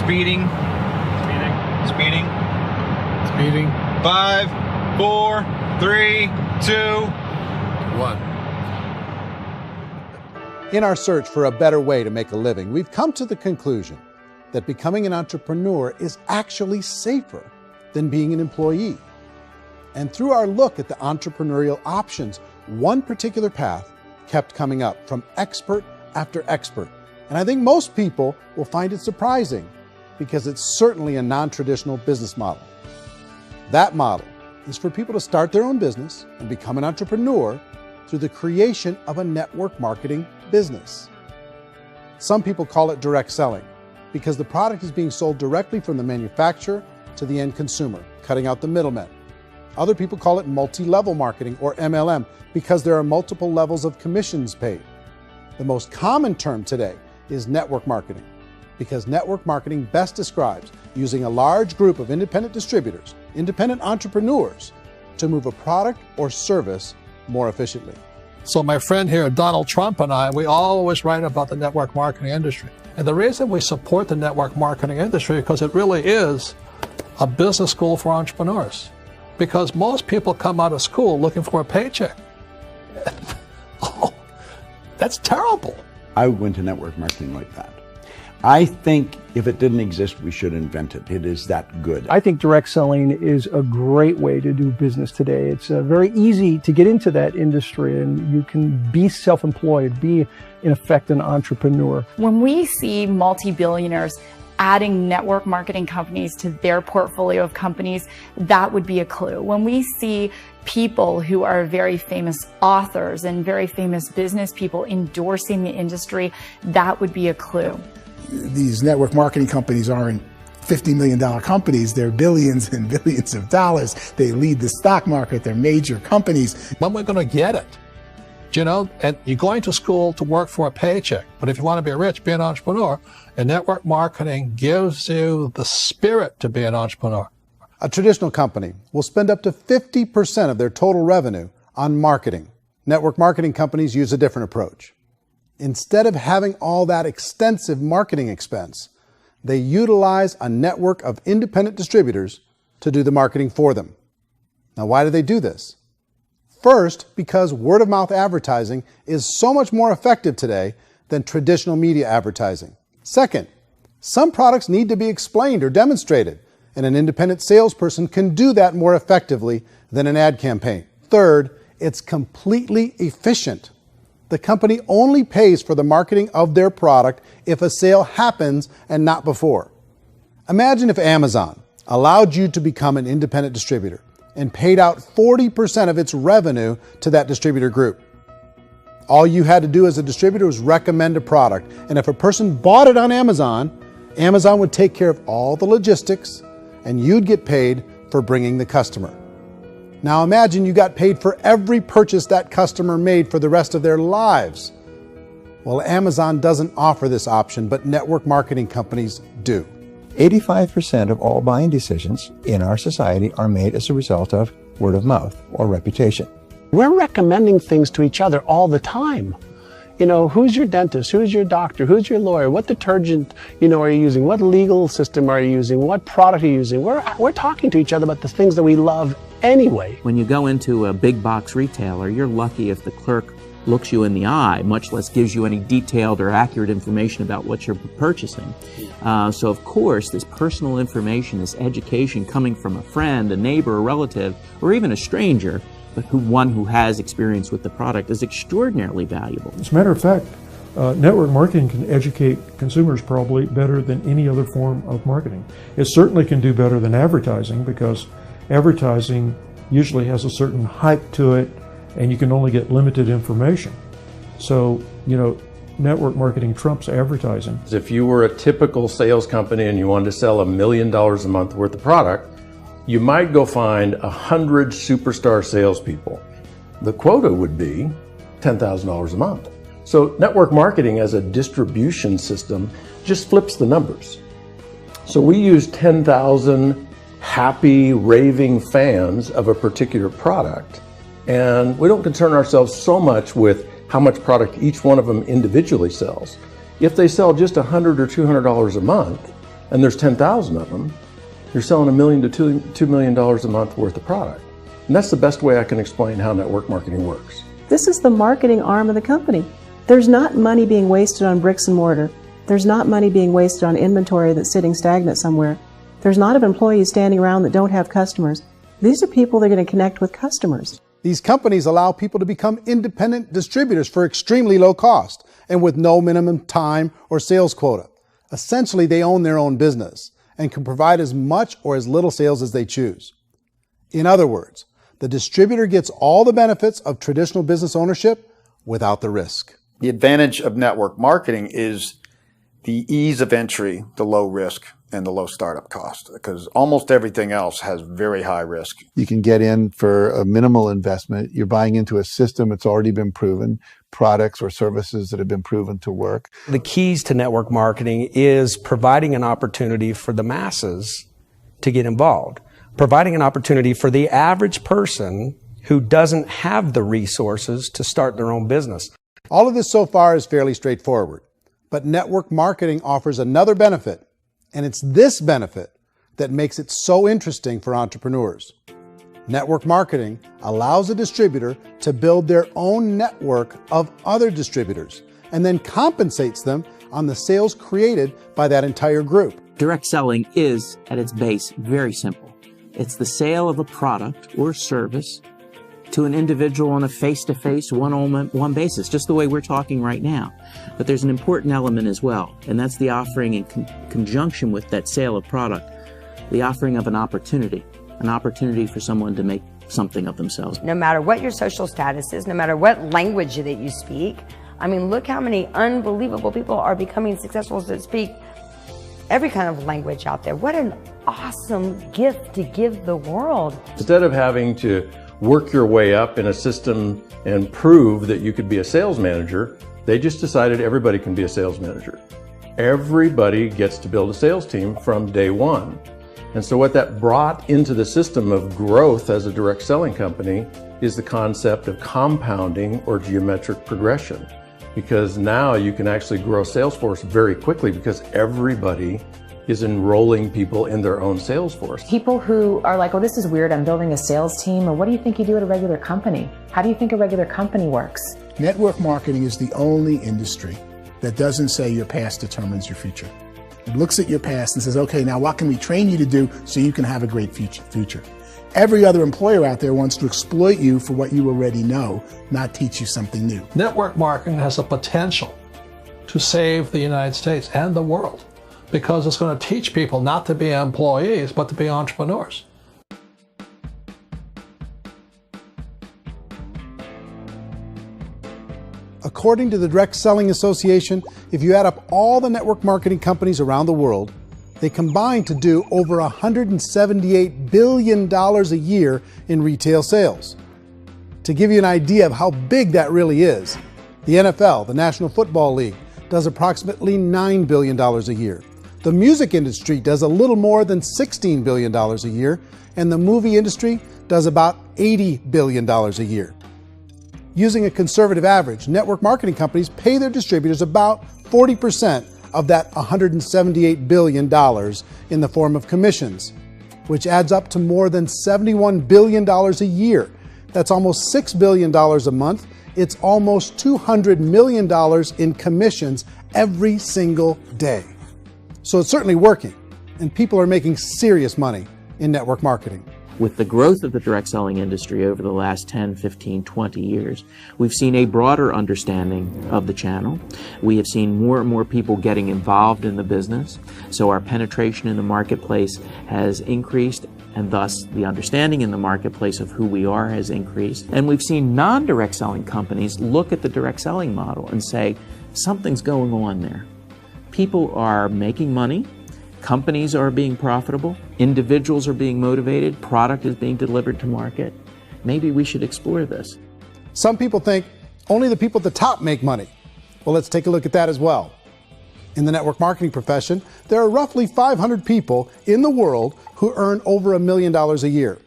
Speeding. Speeding. Speeding. 5, 4, 3, 2, 1. In our search for a better way to make a living, we've come to the conclusion that becoming an entrepreneur is actually safer than being an employee. And through our look at the entrepreneurial options, one particular path kept coming up from expert after expert. And I think most people will find it surprising because it's certainly a non-traditional business model. That model is for people to start their own business and become an entrepreneur through the creation of a network marketing business. Some people call it direct selling because the product is being sold directly from the manufacturer to the end consumer, cutting out the middlemen. Other people call it multi-level marketing, or MLM, because there are multiple levels of commissions paid. The most common term today is network marketing, because network marketing best describes using a large group of independent distributors, independent entrepreneurs, to move a product or service more efficiently. So my friend here, Donald Trump, and I, we always write about the network marketing industry. And the reason we support the network marketing industry is because it really is a business school for entrepreneurs. Because most people come out of school looking for a paycheck. Oh, that's terrible. I went to network marketing like that. I think if it didn't exist, we should invent it. It is that good. I think direct selling is a great way to do business today. It's very easy to get into that industry, and you can be self-employed, be, in effect, an entrepreneur. When we see multi-billionaires adding network marketing companies to their portfolio of companies, that would be a clue. When we see people who are very famous authors and very famous business people endorsing the industry, that would be a clue. These network marketing companies aren't $50 million companies. They're billions and billions of dollars. They lead the stock market. They're major companies. When we're going to get it? You know, and you're going to school to work for a paycheck. But if you want to be rich, be an entrepreneur. And network marketing gives you the spirit to be an entrepreneur. A traditional company will spend up to 50% of their total revenue on marketing. Network marketing companies use a different approach. Instead of having all that extensive marketing expense, they utilize a network of independent distributors to do the marketing for them. Now, why do they do this? First, because word-of-mouth advertising is so much more effective today than traditional media advertising. Second, some products need to be explained or demonstrated, and an independent salesperson can do that more effectively than an ad campaign. Third, it's completely efficient. The company only pays for the marketing of their product if a sale happens and not before. Imagine if Amazon allowed you to become an independent distributor and paid out 40% of its revenue to that distributor group. All you had to do as a distributor was recommend a product, and if a person bought it on Amazon, Amazon would take care of all the logistics, and you'd get paid for bringing the customer. Now imagine you got paid for every purchase that customer made for the rest of their lives. Well, Amazon doesn't offer this option, but network marketing companies do. 85% of all buying decisions in our society are made as a result of word of mouth or reputation. We're recommending things to each other all the time. You know, who's your dentist? Who's your doctor? Who's your lawyer? What detergent, are you using? What legal system are you using? What product are you using? We're talking to each other about the things that we love anyway. When you go into a big box retailer, you're lucky if the clerk looks you in the eye, much less gives you any detailed or accurate information about what you're purchasing. So of course, this personal information, this education coming from a friend, a neighbor, a relative, or even a stranger, but one who has experience with the product is extraordinarily valuable. As a matter of fact, network marketing can educate consumers probably better than any other form of marketing. It certainly can do better than advertising because advertising usually has a certain hype to it and you can only get limited information. So, network marketing trumps advertising. If you were a typical sales company and you wanted to sell $1 million a month worth of product, you might go find 100 superstar salespeople. The quota would be $10,000 a month. So network marketing as a distribution system just flips the numbers. So we use 10,000 happy, raving fans of a particular product, and we don't concern ourselves so much with how much product each one of them individually sells. If they sell just $100 or $200 a month, and there's 10,000 of them, you're selling $1 million to $2 million a month worth of product. And that's the best way I can explain how network marketing works. This is the marketing arm of the company. There's not money being wasted on bricks and mortar. There's not money being wasted on inventory that's sitting stagnant somewhere. There's not of employees standing around that don't have customers. These are people that are going to connect with customers. These companies allow people to become independent distributors for extremely low cost and with no minimum time or sales quota. Essentially, they own their own business and can provide as much or as little sales as they choose. In other words, the distributor gets all the benefits of traditional business ownership without the risk. The advantage of network marketing is the ease of entry, the low risk, and the low startup cost, because almost everything else has very high risk. You can get in for a minimal investment. You're buying into a system that's already been proven, products or services that have been proven to work. The keys to network marketing is providing an opportunity for the masses to get involved, providing an opportunity for the average person who doesn't have the resources to start their own business. All of this so far is fairly straightforward, but network marketing offers another benefit. And it's this benefit that makes it so interesting for entrepreneurs. Network marketing allows a distributor to build their own network of other distributors and then compensates them on the sales created by that entire group. Direct selling is, at its base, very simple. It's the sale of a product or service to an individual on a face-to-face, one-on-one basis, just the way we're talking right now. But there's an important element as well, and that's the offering in conjunction with that sale of product, the offering of an opportunity for someone to make something of themselves. No matter what your social status is, no matter what language that you speak, I mean, look how many unbelievable people are becoming successful that speak every kind of language out there. What an awesome gift to give the world. Instead of having to work your way up in a system and prove that you could be a sales manager, they just decided everybody can be a sales manager. Everybody gets to build a sales team from day one. And so what that brought into the system of growth as a direct selling company is the concept of compounding or geometric progression. Because now you can actually grow a sales force very quickly because everybody is enrolling people in their own sales force. People who are like, oh, this is weird, I'm building a sales team, or what do you think you do at a regular company? How do you think a regular company works? Network marketing is the only industry that doesn't say your past determines your future. It looks at your past and says, okay, now what can we train you to do so you can have a great future? Every other employer out there wants to exploit you for what you already know, not teach you something new. Network marketing has the potential to save the United States and the world, because it's going to teach people not to be employees, but to be entrepreneurs. According to the Direct Selling Association, if you add up all the network marketing companies around the world, they combine to do over $178 billion a year in retail sales. To give you an idea of how big that really is, the NFL, the National Football League, does approximately $9 billion a year. The music industry does a little more than $16 billion a year, and the movie industry does about $80 billion a year. Using a conservative average, network marketing companies pay their distributors about 40% of that $178 billion in the form of commissions, which adds up to more than $71 billion a year. That's almost $6 billion a month. It's almost $200 million in commissions every single day. So it's certainly working, and people are making serious money in network marketing. With the growth of the direct selling industry over the last 10, 15, 20 years, we've seen a broader understanding of the channel. We have seen more and more people getting involved in the business, so our penetration in the marketplace has increased, and thus the understanding in the marketplace of who we are has increased. And we've seen non-direct selling companies look at the direct selling model and say, something's going on there. People are making money, companies are being profitable, individuals are being motivated, product is being delivered to market. Maybe we should explore this. Some people think only the people at the top make money. Well, let's take a look at that as well. In the network marketing profession, there are roughly 500 people in the world who earn over $1 million a year.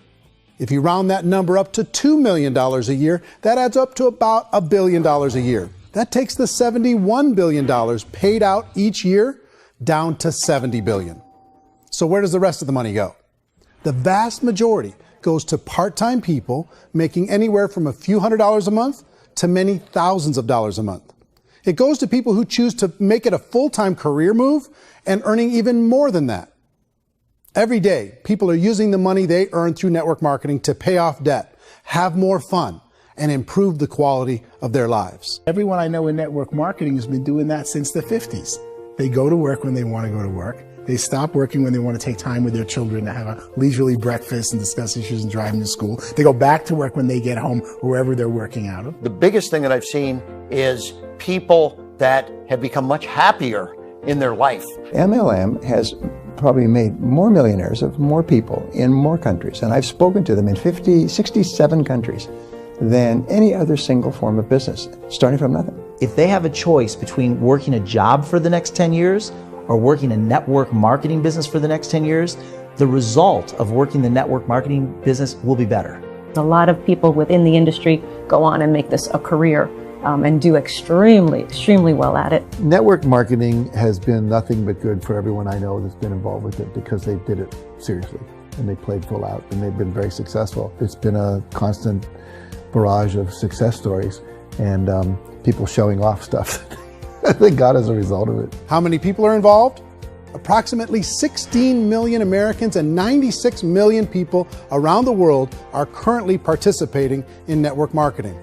If you round that number up to $2 million a year, that adds up to about $1 billion a year. That takes the $71 billion paid out each year down to $70 billion. So where does the rest of the money go? The vast majority goes to part-time people making anywhere from a few $100s a month to many thousands of dollars a month. It goes to people who choose to make it a full-time career move and earning even more than that. Every day, people are using the money they earn through network marketing to pay off debt, have more fun, and improve the quality of their lives. Everyone I know in network marketing has been doing that since the 50s. They go to work when they want to go to work. They stop working when they want to take time with their children to have a leisurely breakfast and discuss issues and drive them to school. They go back to work when they get home, wherever they're working out of. The biggest thing that I've seen is people that have become much happier in their life. MLM has probably made more millionaires of more people in more countries, and I've spoken to them in 67 countries, than any other single form of business, starting from nothing. If they have a choice between working a job for the next 10 years or working a network marketing business for the next 10 years, the result of working the network marketing business will be better. A lot of people within the industry go on and make this a career and do extremely well at it. Network marketing has been nothing but good for everyone I know that's been involved with it because they did it seriously and they played full out and they've been very successful. It's been a constant barrage of success stories and people showing off stuff that they got as a result of it. How many people are involved? Approximately 16 million Americans and 96 million people around the world are currently participating in network marketing.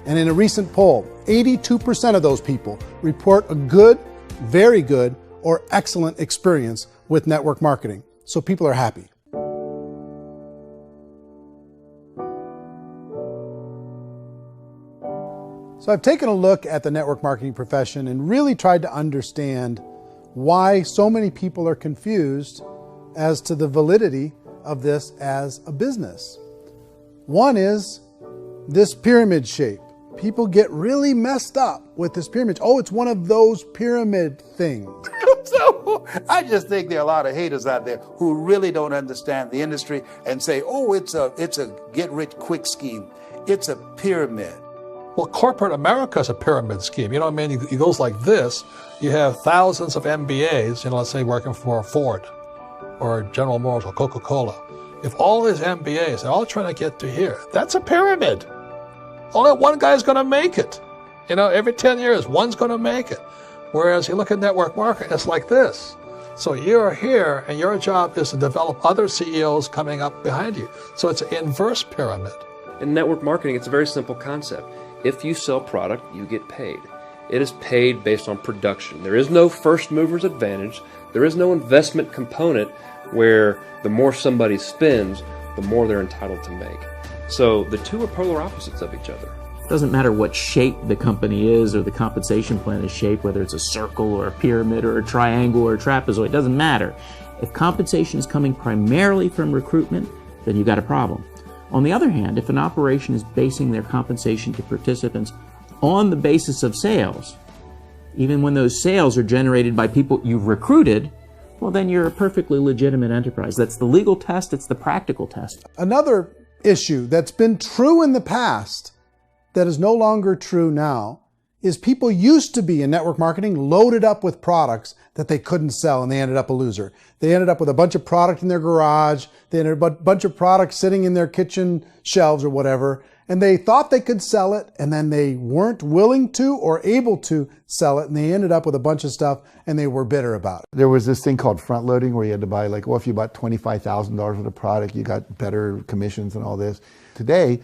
And in a recent poll, 82% of those people report a good, very good, or excellent experience with network marketing. So people are happy. So I've taken a look at the network marketing profession and really tried to understand why so many people are confused as to the validity of this as a business. One is this pyramid shape. People get really messed up with this pyramid. Oh, it's one of those pyramid things. So I just think there are a lot of haters out there who really don't understand the industry and say, oh, it's a get-rich-quick scheme. It's a pyramid. Well, corporate America is a pyramid scheme. You know what I mean? It goes like this. You have thousands of MBAs, let's say working for Ford or General Motors or Coca-Cola. If all these MBAs are all trying to get to here, that's a pyramid. Only one guy's going to make it. Every 10 years, one's going to make it. Whereas you look at network marketing, it's like this. So you're here, and your job is to develop other CEOs coming up behind you. So it's an inverse pyramid. In network marketing, it's a very simple concept. If you sell product, you get paid. It is paid based on production. There is no first mover's advantage. There is no investment component where the more somebody spends, the more they're entitled to make. So the two are polar opposites of each other. It doesn't matter what shape the company is or the compensation plan is shaped, whether it's a circle or a pyramid or a triangle or a trapezoid, it doesn't matter. If compensation is coming primarily from recruitment, then you've got a problem. On the other hand, if an operation is basing their compensation to participants on the basis of sales, even when those sales are generated by people you've recruited, well, then you're a perfectly legitimate enterprise. That's the legal test, it's the practical test. Another issue that's been true in the past that is no longer true now is people used to be in network marketing loaded up with products that they couldn't sell and they ended up a loser. They ended up with a bunch of product in their garage, they ended up with a bunch of products sitting in their kitchen shelves or whatever, and they thought they could sell it and then they weren't willing to or able to sell it and they ended up with a bunch of stuff and they were bitter about it. There was this thing called front loading where you had to buy if you bought $25,000 worth of product, you got better commissions and all this. Today,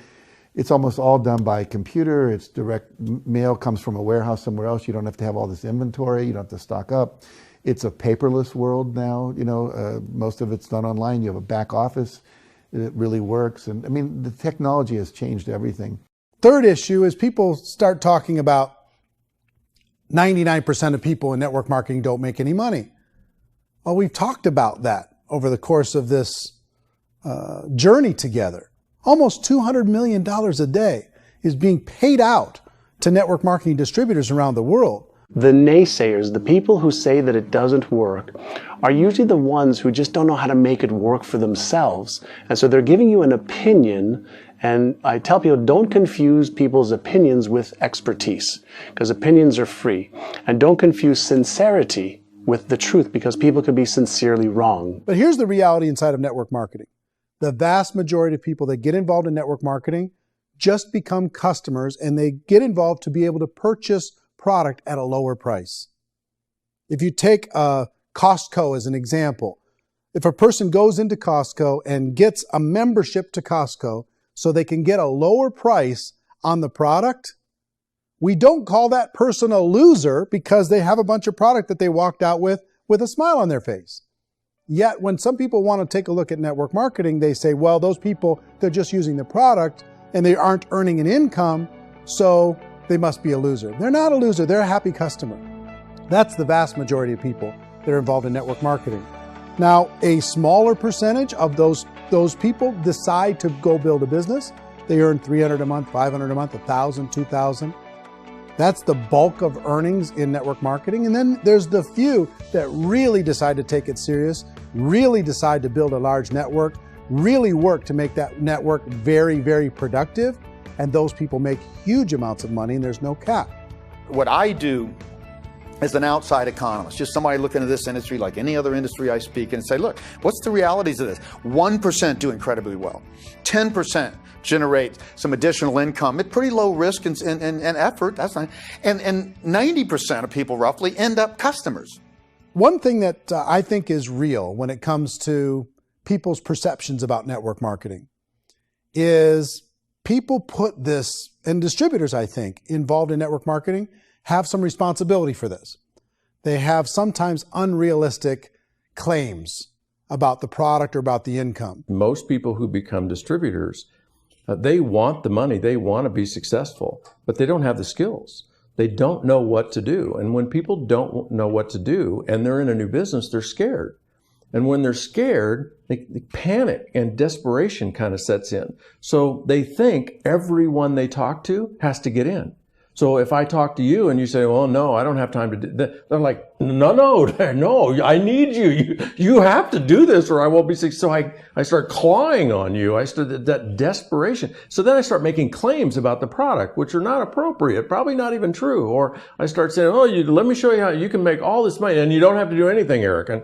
it's almost all done by computer. It's direct mail comes from a warehouse somewhere else. You don't have to have all this inventory. You don't have to stock up. It's a paperless world now. Most of it's done online. You have a back office. It really works. And the technology has changed everything. Third issue is people start talking about 99% of people in network marketing don't make any money. Well, we've talked about that over the course of this journey together. Almost $200 million a day is being paid out to network marketing distributors around the world. The naysayers, the people who say that it doesn't work, are usually the ones who just don't know how to make it work for themselves. And so they're giving you an opinion, and I tell people, don't confuse people's opinions with expertise, because opinions are free. And don't confuse sincerity with the truth, because people could be sincerely wrong. But here's the reality inside of network marketing. The vast majority of people that get involved in network marketing just become customers, and they get involved to be able to purchase product at a lower price. If you take Costco as an example, if a person goes into Costco and gets a membership to Costco so they can get a lower price on the product, we don't call that person a loser because they have a bunch of product that they walked out with a smile on their face. Yet when some people want to take a look at network marketing, they say, well, those people, they're just using the product and they aren't earning an income, so they must be a loser. They're not a loser, they're a happy customer. That's the vast majority of people that are involved in network marketing. Now, a smaller percentage of those people decide to go build a business. They earn $300 a month, $500 a month, $1,000, $2,000. That's the bulk of earnings in network marketing. And then there's the few that really decide to take it serious, really decide to build a large network, really work to make that network very, very productive. And those people make huge amounts of money and there's no cap. What I do as an outside economist, just somebody looking at this industry like any other industry I speak and say, look, what's the realities of this? 1% do incredibly well. 10% generate some additional income at pretty low risk and effort. That's fine. And 90% of people roughly end up customers. One thing that I think is real when it comes to people's perceptions about network marketing is people put this, and distributors, I think, involved in network marketing have some responsibility for this. They have sometimes unrealistic claims about the product or about the income. Most people who become distributors, they want the money, they want to be successful, but they don't have the skills. They don't know what to do. And when people don't know what to do and they're in a new business, they're scared. And when they're scared, they panic and desperation kind of sets in. So they think everyone they talk to has to get in. So if I talk to you and you say, well, no, I don't have time to do that, they're like, no, I need you. You have to do this or I won't be successful. So I start clawing on you. I start that desperation. So then I start making claims about the product, which are not appropriate, probably not even true. Or I start saying, oh, let me show you how you can make all this money and you don't have to do anything, Eric.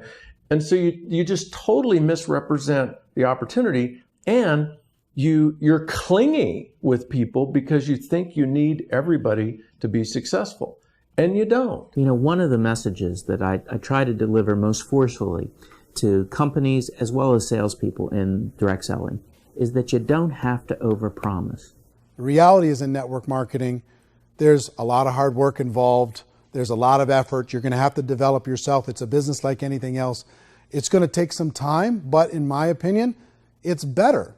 And so you just totally misrepresent the opportunity, and you're clingy with people because you think you need everybody to be successful, and you don't. You know, one of the messages that I try to deliver most forcefully to companies as well as salespeople in direct selling is that you don't have to overpromise. The reality is in network marketing, there's a lot of hard work involved. There's a lot of effort. You're going to have to develop yourself. It's a business like anything else. It's going to take some time, but in my opinion, it's better.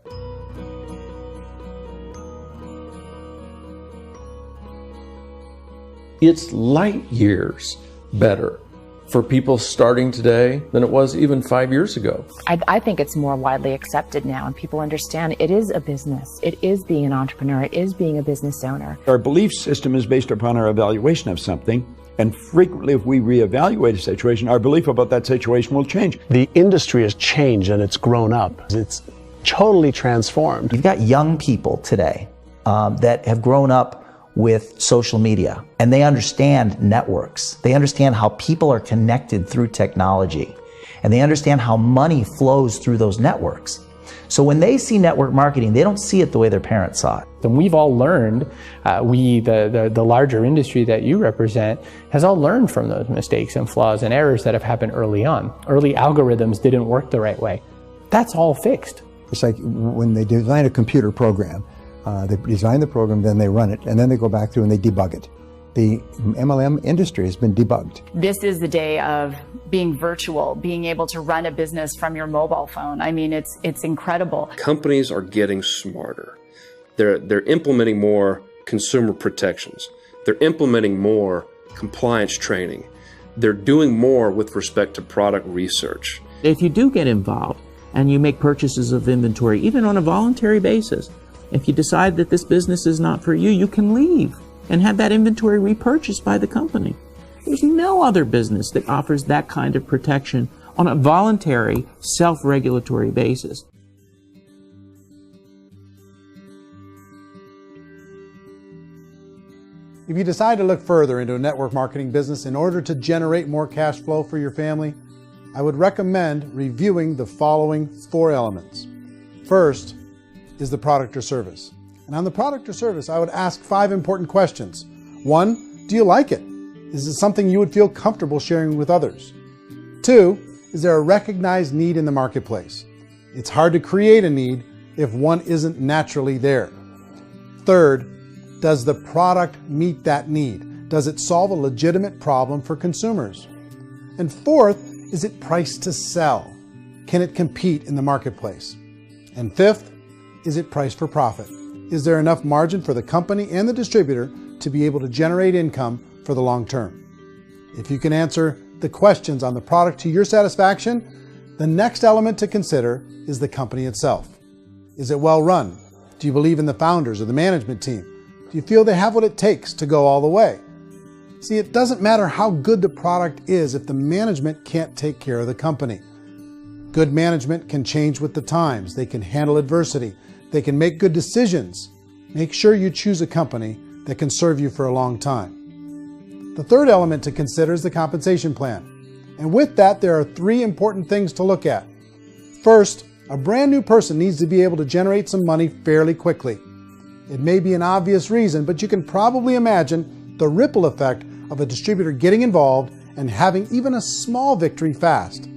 It's light years better for people starting today than it was even 5 years ago. I think it's more widely accepted now, and people understand it is a business. It is being an entrepreneur. It is being a business owner. Our belief system is based upon our evaluation of something. And frequently, if we reevaluate a situation, our belief about that situation will change. The industry has changed and it's grown up. It's totally transformed. You've got young people today that have grown up with social media, and they understand networks. They understand how people are connected through technology, and they understand how money flows through those networks. So when they see network marketing, they don't see it the way their parents saw it. And we've all learned, the larger industry that you represent, has all learned from those mistakes and flaws and errors that have happened early on. Early algorithms didn't work the right way. That's all fixed. It's like when they design a computer program, they design the program, then they run it, and then they go back through and they debug it. The MLM industry has been debugged. This is the day of being virtual, being able to run a business from your mobile phone. I mean, it's incredible. Companies are getting smarter. They're implementing more consumer protections. They're implementing more compliance training. They're doing more with respect to product research. If you do get involved and you make purchases of inventory, even on a voluntary basis, if you decide that this business is not for you, you can leave and have that inventory repurchased by the company. There's no other business that offers that kind of protection on a voluntary, self-regulatory basis. If you decide to look further into a network marketing business in order to generate more cash flow for your family, I would recommend reviewing the following 4 elements. First is the product or service. And on the product or service, I would ask 5 important questions. 1, do you like it? Is it something you would feel comfortable sharing with others? 2, is there a recognized need in the marketplace? It's hard to create a need if one isn't naturally there. Third, does the product meet that need? Does it solve a legitimate problem for consumers? And fourth, is it priced to sell? Can it compete in the marketplace? And fifth, is it priced for profit? Is there enough margin for the company and the distributor to be able to generate income for the long term? If you can answer the questions on the product to your satisfaction, the next element to consider is the company itself. Is it well run? Do you believe in the founders or the management team? Do you feel they have what it takes to go all the way? See, it doesn't matter how good the product is if the management can't take care of the company. Good management can change with the times. They can handle adversity. They can make good decisions. Make sure you choose a company that can serve you for a long time. The third element to consider is the compensation plan. And with that, there are 3 important things to look at. First, a brand new person needs to be able to generate some money fairly quickly. It may be an obvious reason, but you can probably imagine the ripple effect of a distributor getting involved and having even a small victory fast.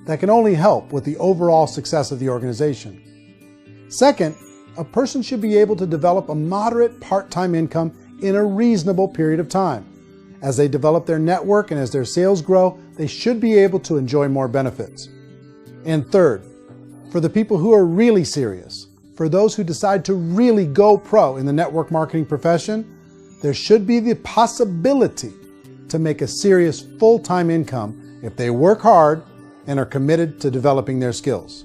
That can only help with the overall success of the organization. Second, a person should be able to develop a moderate part-time income in a reasonable period of time. As they develop their network and as their sales grow, they should be able to enjoy more benefits. And third, for the people who are really serious, for those who decide to really go pro in the network marketing profession, there should be the possibility to make a serious full-time income if they work hard and are committed to developing their skills.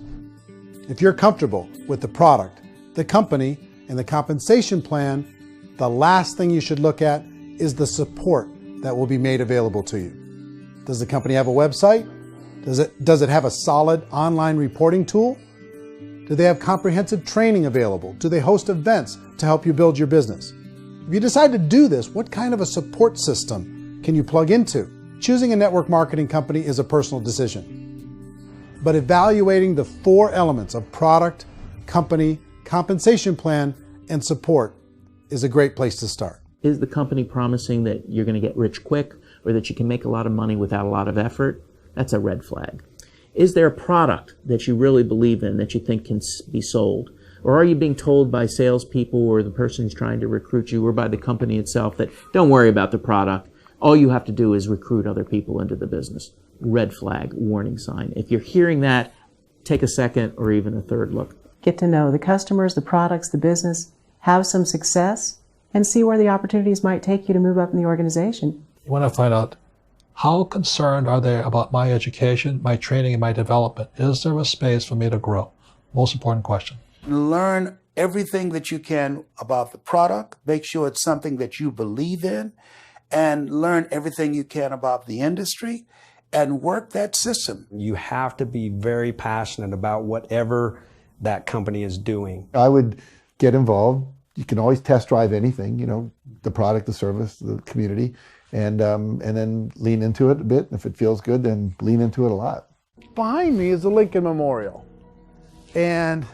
If you're comfortable with the product, the company, and the compensation plan, the last thing you should look at is the support that will be made available to you. Does the company have a website? Does it have a solid online reporting tool? Do they have comprehensive training available? Do they host events to help you build your business? If you decide to do this, what kind of a support system can you plug into? Choosing a network marketing company is a personal decision. But evaluating the 4 elements of product, company, compensation plan, and support is a great place to start. Is the company promising that you're going to get rich quick or that you can make a lot of money without a lot of effort? That's a red flag. Is there a product that you really believe in that you think can be sold? Or are you being told by salespeople or the person who's trying to recruit you or by the company itself that don't worry about the product, all you have to do is recruit other people into the business? Red flag, warning sign. If you're hearing that, take a second or even a third look. Get to know the customers, the products, the business, have some success, and see where the opportunities might take you to move up in the organization. You want to find out, how concerned are they about my education, my training, and my development? Is there a space for me to grow? Most important question. Learn everything that you can about the product. Make sure it's something that you believe in, and learn everything you can about the industry and work that system. You have to be very passionate about whatever that company is doing. I would get involved. You can always test drive anything, the product, the service, the community, and then lean into it a bit. If it feels good, then lean into it a lot. Behind me is the Lincoln Memorial. And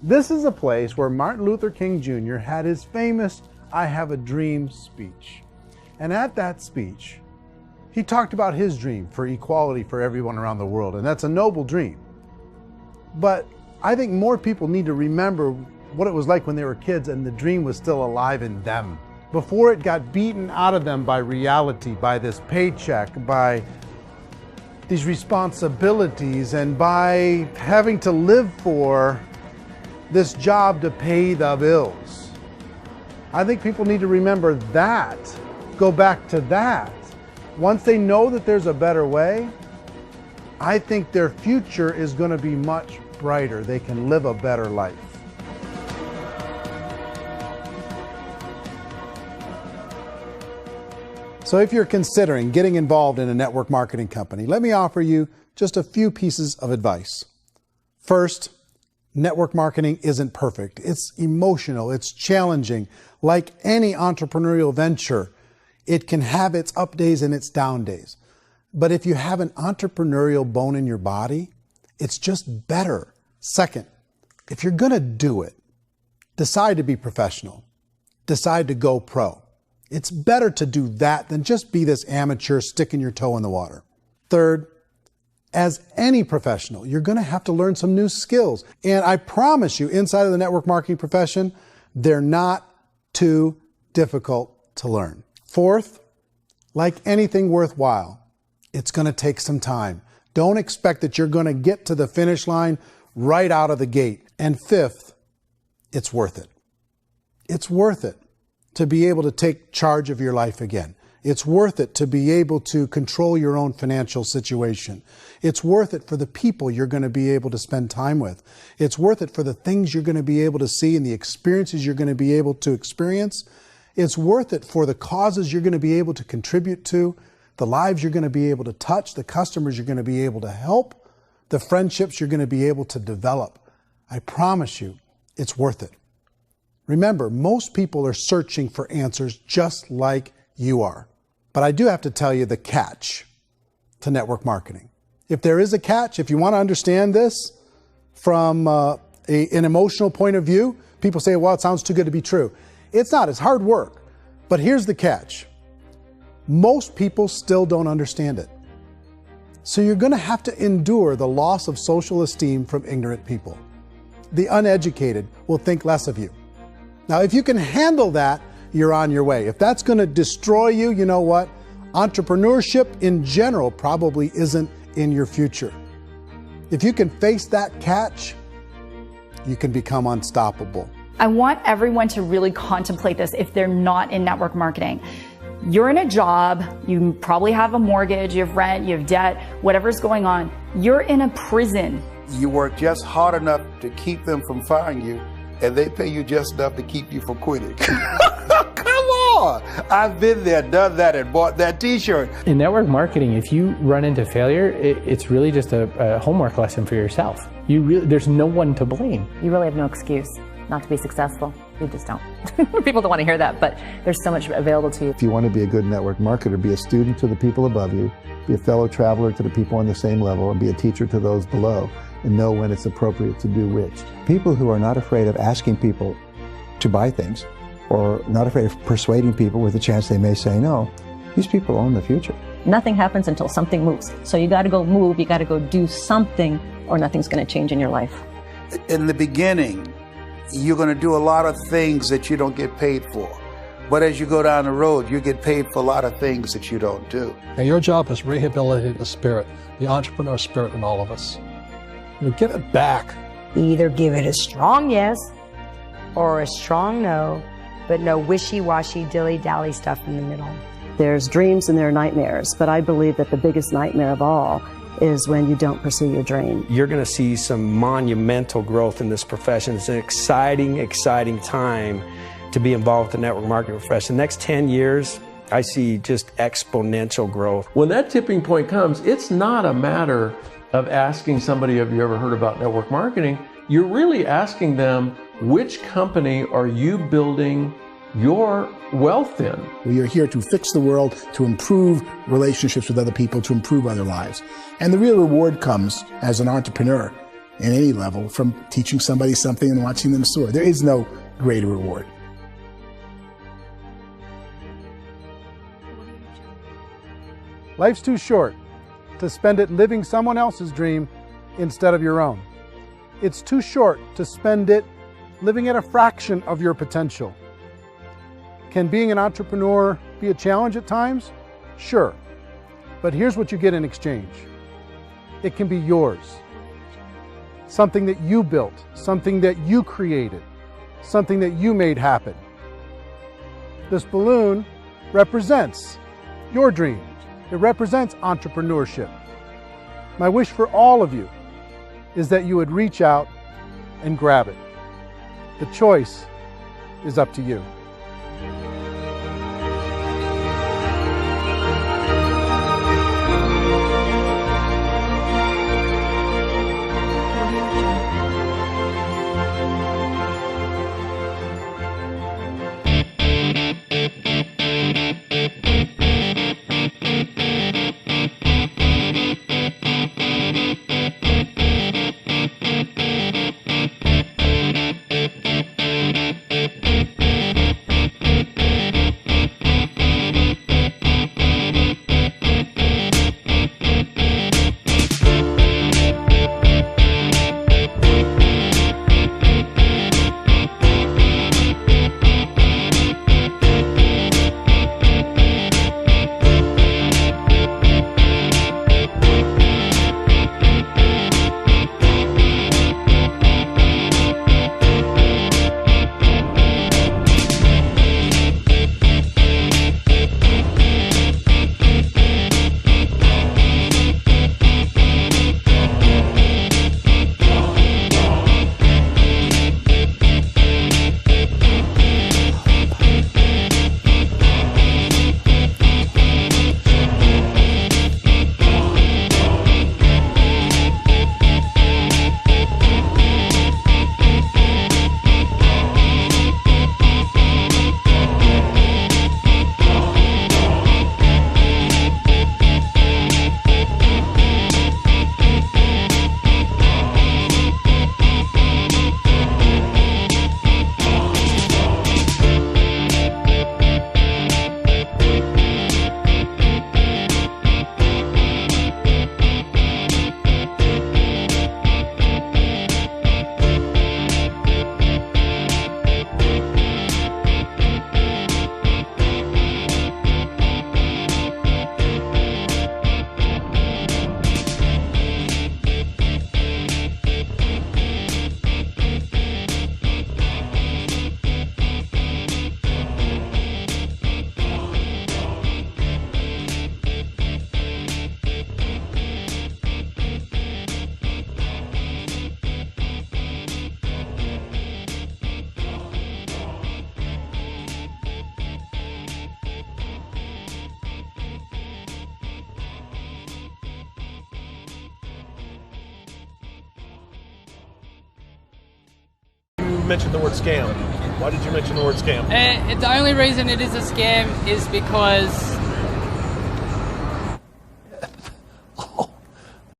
this is a place where Martin Luther King Jr. had his famous "I Have a Dream" speech. And at that speech, he talked about his dream for equality for everyone around the world, and that's a noble dream. But I think more people need to remember what it was like when they were kids and the dream was still alive in them, before it got beaten out of them by reality, by this paycheck, by these responsibilities, and by having to live for this job to pay the bills. I think people need to remember that, go back to that. Once they know that there's a better way, I think their future is going to be much brighter. They can live a better life. So if you're considering getting involved in a network marketing company, let me offer you just a few pieces of advice. First, network marketing isn't perfect. It's emotional, it's challenging. Like any entrepreneurial venture, It can have its up days and its down days. But if you have an entrepreneurial bone in your body, it's just better. Second, if you're going to do it, decide to be professional. Decide to go pro. It's better to do that than just be this amateur sticking your toe in the water. Third, as any professional, you're going to have to learn some new skills. And I promise you, inside of the network marketing profession, they're not too difficult to learn. Fourth, like anything worthwhile, it's going to take some time. Don't expect that you're going to get to the finish line right out of the gate. And fifth, it's worth it. It's worth it to be able to take charge of your life again. It's worth it to be able to control your own financial situation. It's worth it for the people you're going to be able to spend time with. It's worth it for the things you're going to be able to see and the experiences you're going to be able to experience. It's worth it for the causes you're going to be able to contribute to, the lives you're going to be able to touch, the customers you're going to be able to help, the friendships you're going to be able to develop. I promise you, it's worth it. Remember, most people are searching for answers just like you are. But I do have to tell you the catch to network marketing. If there is a catch, if you want to understand this from an emotional point of view, people say, well, it sounds too good to be true. It's not, it's hard work. But here's the catch. Most people still don't understand it. So you're going to have to endure the loss of social esteem from ignorant people. The uneducated will think less of you. Now, if you can handle that, you're on your way. If that's going to destroy you, you know what? Entrepreneurship in general probably isn't in your future. If you can face that catch, you can become unstoppable. I want everyone to really contemplate this if they're not in network marketing. You're in a job, you probably have a mortgage, you have rent, you have debt, whatever's going on. You're in a prison. You work just hard enough to keep them from firing you, and they pay you just enough to keep you from quitting. Come on! I've been there, done that, and bought that t-shirt. In network marketing, if you run into failure, it's really just a homework lesson for yourself. There's no one to blame. You really have no excuse not to be successful. You just don't. People don't want to hear that, but there's so much available to you. If you want to be a good network marketer, be a student to the people above you, be a fellow traveler to the people on the same level, and be a teacher to those below, and know when it's appropriate to do which. People who are not afraid of asking people to buy things, or not afraid of persuading people with a chance they may say no, these people own the future. Nothing happens until something moves. So you got to go move, you got to go do something, or nothing's going to change in your life. In the beginning, you're going to do a lot of things that you don't get paid for. But as you go down the road, you get paid for a lot of things that you don't do. And your job is rehabilitate the spirit, the entrepreneur spirit in all of us. You give it back. Either give it a strong yes or a strong no, but no wishy-washy, dilly-dally stuff in the middle. There's dreams and there are nightmares, but I believe that the biggest nightmare of all is when you don't pursue your dream. You're going to see some monumental growth in this profession. It's an exciting, exciting time to be involved with the network marketing profession. The next 10 years, I see just exponential growth. When that tipping point comes, it's not a matter of asking somebody, have you ever heard about network marketing? You're really asking them, which company are you building your wealth in? We are here to fix the world, to improve relationships with other people, to improve other lives. And the real reward comes as an entrepreneur in any level from teaching somebody something and watching them soar. There is no greater reward. Life's too short to spend it living someone else's dream instead of your own. It's too short to spend it living at a fraction of your potential. Can being an entrepreneur be a challenge at times? Sure. But here's what you get in exchange. It can be yours. Something that you built, something that you created, something that you made happen. This balloon represents your dream. It represents entrepreneurship. My wish for all of you is that you would reach out and grab it. The choice is up to you. mentioned the word scam. Why did you mention the word scam? The only reason it is a scam is because